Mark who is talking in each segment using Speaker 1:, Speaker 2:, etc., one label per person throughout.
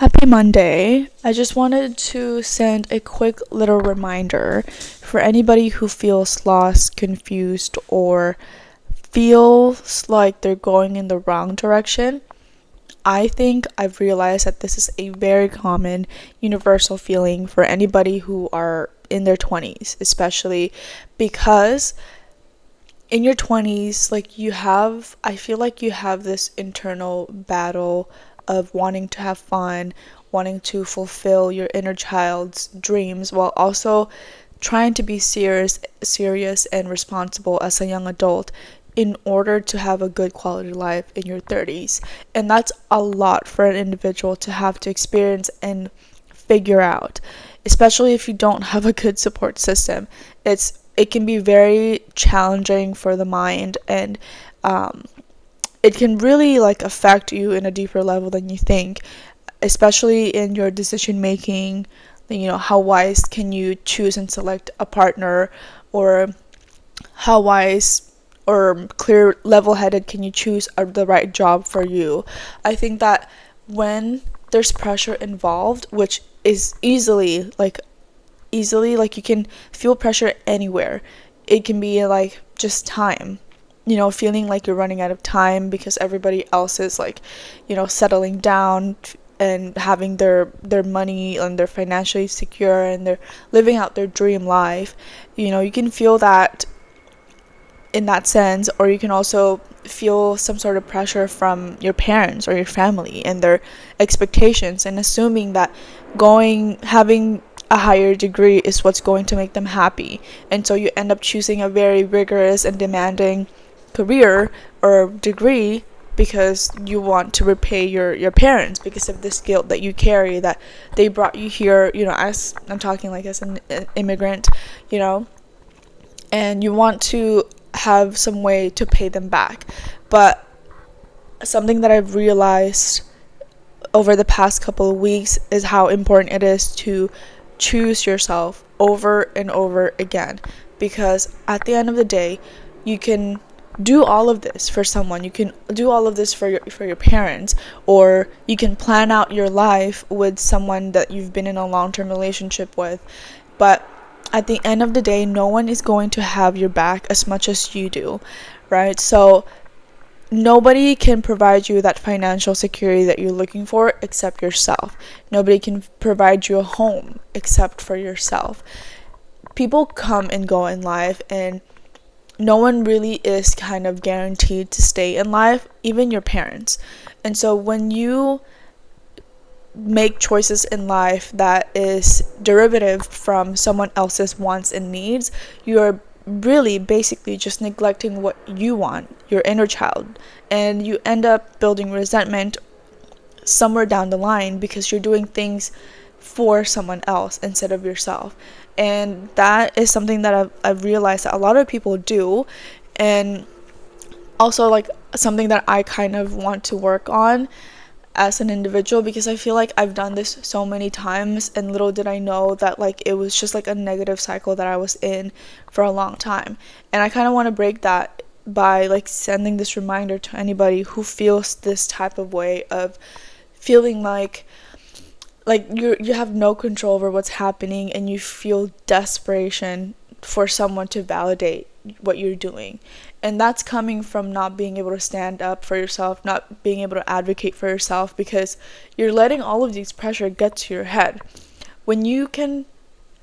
Speaker 1: Happy Monday. I just wanted to send a quick little reminder for anybody who feels lost, confused, or feels like they're going in the wrong direction. I think I've realized that this is a very common universal feeling for anybody who are in their 20s, especially because in your 20s, I feel like you have this internal battle of wanting to have fun, wanting to fulfill your inner child's dreams while also trying to be serious and responsible as a young adult in order to have a good quality life in your 30s. And that's a lot for an individual to have to experience and figure out, especially if you don't have a good support system. It can be very challenging for the mind, and it can really affect you in a deeper level than you think, especially in your decision making. How wise can you choose and select a partner, or how wise or clear level headed can you choose the right job for you. I think that when there's pressure involved, which is easily you can feel pressure anywhere. It can be just time, feeling like you're running out of time because everybody else is settling down and having their money and they're financially secure and they're living out their dream life. You can feel that in that sense, or you can also feel some sort of pressure from your parents or your family and their expectations, and assuming that having a higher degree is what's going to make them happy. And so you end up choosing a very rigorous and demanding career or degree because you want to repay your parents because of this guilt that you carry, that they brought you here, as I'm talking as an immigrant, and you want to have some way to pay them back. But something that I've realized over the past couple of weeks is how important it is to choose yourself over and over again, because at the end of the day, you can do all of this for someone. You can do all of this for your parents, or you can plan out your life with someone that you've been in a long-term relationship with. But at the end of the day, no one is going to have your back as much as you do, right? So nobody can provide you that financial security that you're looking for except yourself. Nobody can provide you a home except for yourself. People come and go in life, and no one really is kind of guaranteed to stay in life, even your parents. And so when you make choices in life that is derivative from someone else's wants and needs, you're really basically just neglecting what you want, your inner child, and you end up building resentment somewhere down the line because you're doing things for someone else instead of yourself. And that is something that I've realized that a lot of people do, and also something that I kind of want to work on as an individual, because I feel like I've done this so many times, and little did I know that it was just a negative cycle that I was in for a long time. And I kind of want to break that by sending this reminder to anybody who feels this type of way of feeling like you have no control over what's happening, and you feel desperation for someone to validate what you're doing. And that's coming from not being able to stand up for yourself, not being able to advocate for yourself, because you're letting all of these pressure get to your head. When you can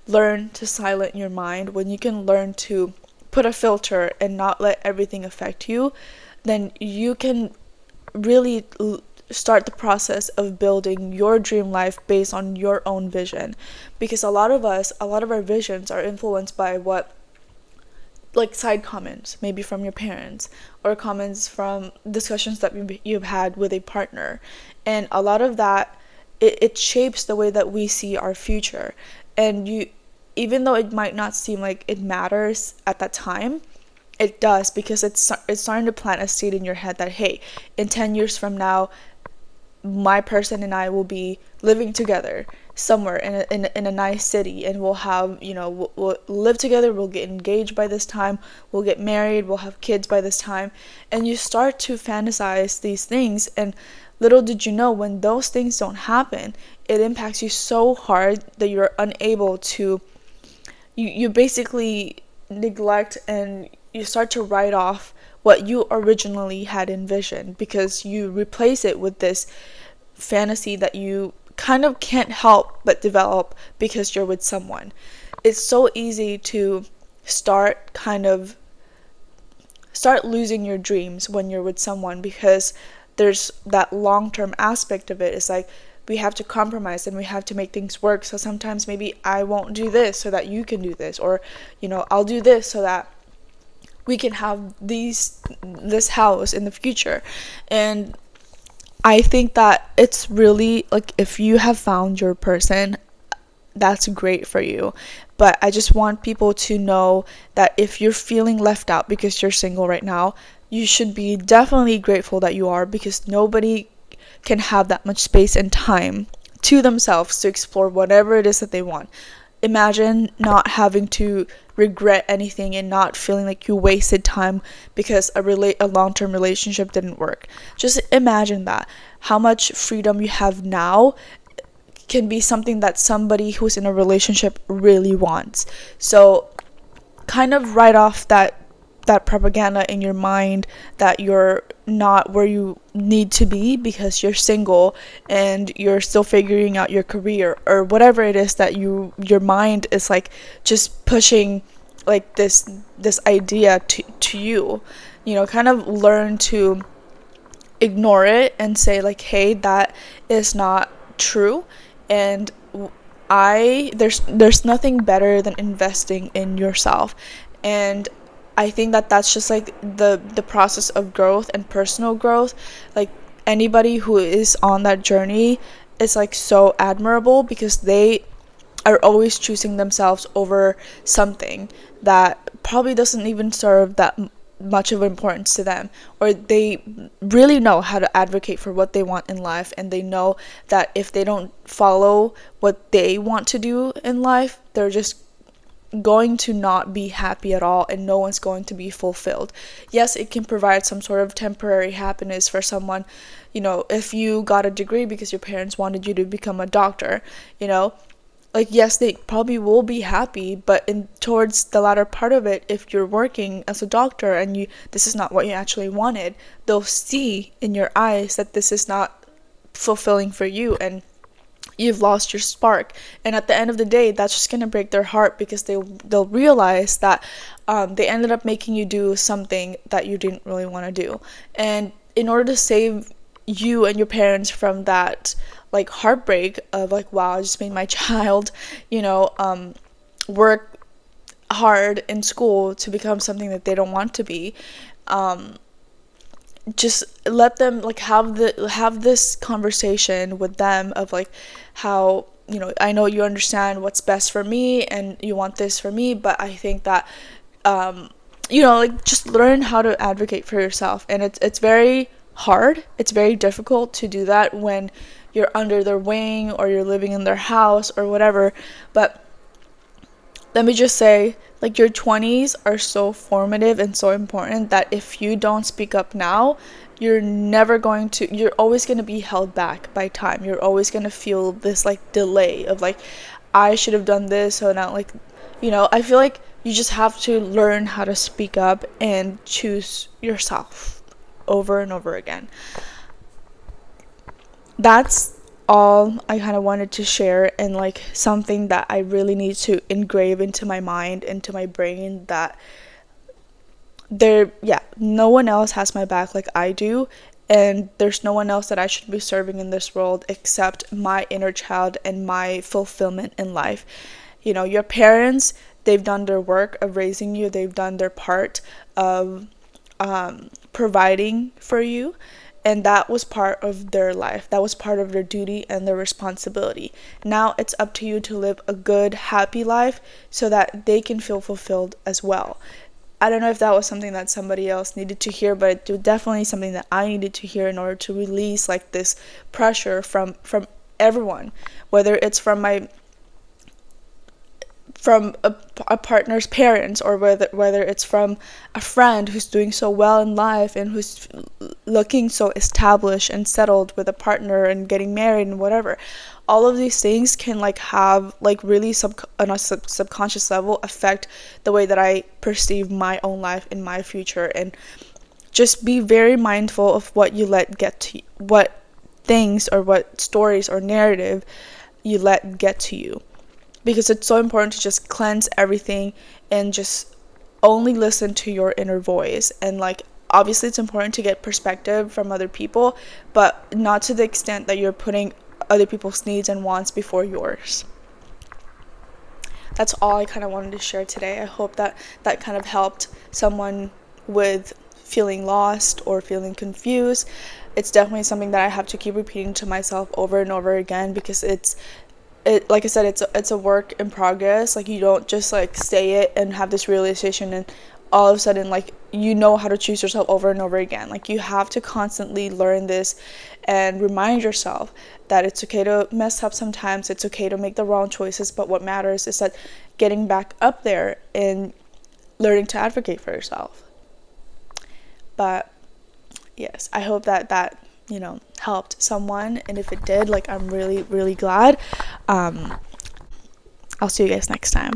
Speaker 1: learn to silence your mind, when you can learn to put a filter and not let everything affect you, then you can really start the process of building your dream life based on your own vision. Because a lot of our visions are influenced by what side comments, maybe from your parents, or comments from discussions that you've had with a partner. And a lot of that, it shapes the way that we see our future. And even though it might not seem like it matters at that time, it does, because it's starting to plant a seed in your head that, hey, in 10 years from now, my person and I will be living together, somewhere in a nice city, and we'll have, we'll live together, we'll get engaged by this time, we'll get married, we'll have kids by this time. And you start to fantasize these things, and little did you know, when those things don't happen, it impacts you so hard that you're unable to, you basically neglect, and you start to write off what you originally had envisioned, because you replace it with this fantasy that you kind of can't help but develop because you're with someone. It's so easy to start losing your dreams when you're with someone, because there's that long-term aspect of it. It's like, we have to compromise and we have to make things work. So sometimes maybe I won't do this so that you can do this, or I'll do this so that we can have this house in the future. And I think that it's really, like, if you have found your person, that's great for you. But I just want people to know that if you're feeling left out because you're single right now, you should be definitely grateful that you are, because nobody can have that much space and time to themselves to explore whatever it is that they want. Imagine not having to regret anything and not feeling like you wasted time because a long-term relationship didn't work. Just imagine that. How much freedom you have now can be something that somebody who's in a relationship really wants. So kind of write off that propaganda in your mind that you're not where you need to be because you're single and you're still figuring out your career, or whatever it is that your mind is like just pushing, like this idea to you. Kind of learn to ignore it and say, like, hey, that is not true, and there's nothing better than investing in yourself. And I think that that's just like the process of growth and personal growth. Like, anybody who is on that journey is like so admirable, because they are always choosing themselves over something that probably doesn't even serve that much of importance to them, or they really know how to advocate for what they want in life, and they know that if they don't follow what they want to do in life, they're just going to not be happy at all, and no one's going to be fulfilled. Yes, it can provide some sort of temporary happiness for someone. If you got a degree because your parents wanted you to become a doctor, like, yes, they probably will be happy, but towards the latter part of it, if you're working as a doctor and this is not what you actually wanted, they'll see in your eyes that this is not fulfilling for you, and you've lost your spark. And at the end of the day, that's just gonna break their heart, because they'll realize that they ended up making you do something that you didn't really want to do. And in order to save you and your parents from that, like, heartbreak of like, wow, I just made my child work hard in school to become something that they don't want to be, just let them, like, have this conversation with them of like, how I know you understand what's best for me and you want this for me, but I think that like, just learn how to advocate for yourself. And it's very hard, it's very difficult to do that when you're under their wing or you're living in their house or whatever. But let me just say, like, your 20s are so formative and so important that if you don't speak up now, you're always going to be held back by time. You're always going to feel this, like, delay of like, I should have done this, so now, like, I feel like you just have to learn how to speak up and choose yourself over and over again. That's all I kind of wanted to share, and like something that I really need to engrave into my mind, into my brain, that no one else has my back like I do, and there's no one else that I should be serving in this world except my inner child and my fulfillment in life. Your parents, they've done their work of raising you, they've done their part of providing for you, and that was part of their life. That was part of their duty and their responsibility. Now it's up to you to live a good, happy life so that they can feel fulfilled as well. I don't know if that was something that somebody else needed to hear, but it was definitely something that I needed to hear in order to release, like, this pressure from everyone, whether it's from a partner's parents, or whether it's from a friend who's doing so well in life and who's looking so established and settled with a partner and getting married and whatever. All of these things can like have like really on a subconscious level affect the way that I perceive my own life in my future. And just be very mindful of what you let get to you, what things or what stories or narrative you let get to you, because it's so important to just cleanse everything and just only listen to your inner voice. And like, obviously it's important to get perspective from other people, but not to the extent that you're putting other people's needs and wants before yours. That's all I kind of wanted to share today. I hope that kind of helped someone with feeling lost or feeling confused. It's definitely something that I have to keep repeating to myself over and over again, because like I said, it's a work in progress. Like, you don't just like say it and have this realization and all of a sudden like you know how to choose yourself over and over again. Like, you have to constantly learn this and remind yourself that it's okay to mess up sometimes, it's okay to make the wrong choices, but what matters is that getting back up there and learning to advocate for yourself. But yes, I hope that helped someone, and if it did, like, I'm really, really glad. I'll see you guys next time.